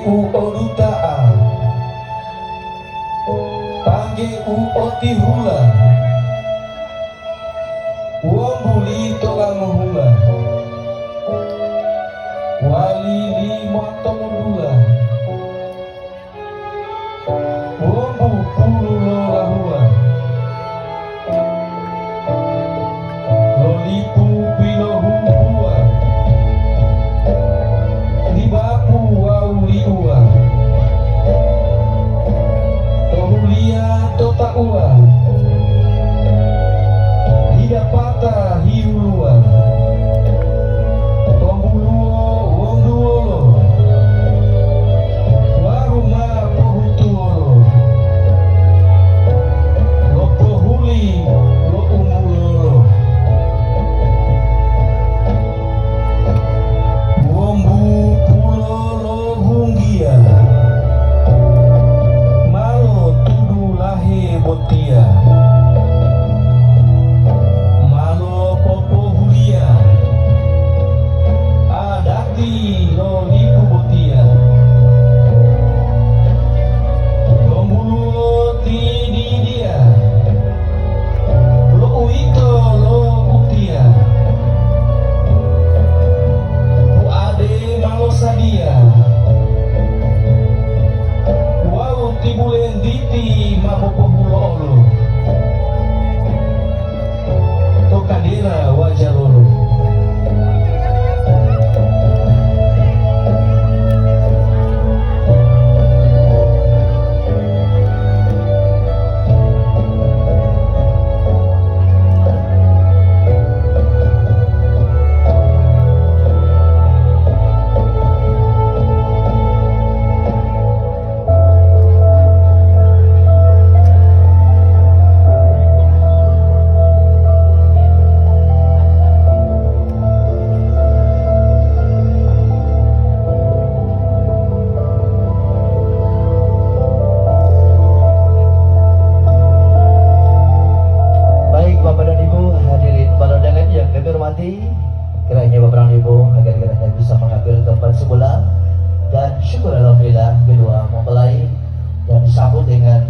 u odutaa pangge u oti hula wong buli tolang hula wali lima tomodula wong bu pulu lola hula lolipu pilo hubua libapu wauli ua tohulia tota ua hidapata hiulua tombuluo wong duolo waruma pohutuolo lo pohuli lo umulolo wombu pulo lo hunggia malo tudu lahe botia malo popo hulia adati lo lipu botia lombuluo tidi dia lo uito lo utia bu ade malo sadia wau tibulen diti mabopo bulolo to kadira wajah loro Baik Bapak dan Ibu, hadirin para undangan yang kami hormati, kiranya Bapak dan Ibu agar kiranya bisa mengambil tempat sebelah dan syukur alhamdulillah kedua mempelai yang disambut dengan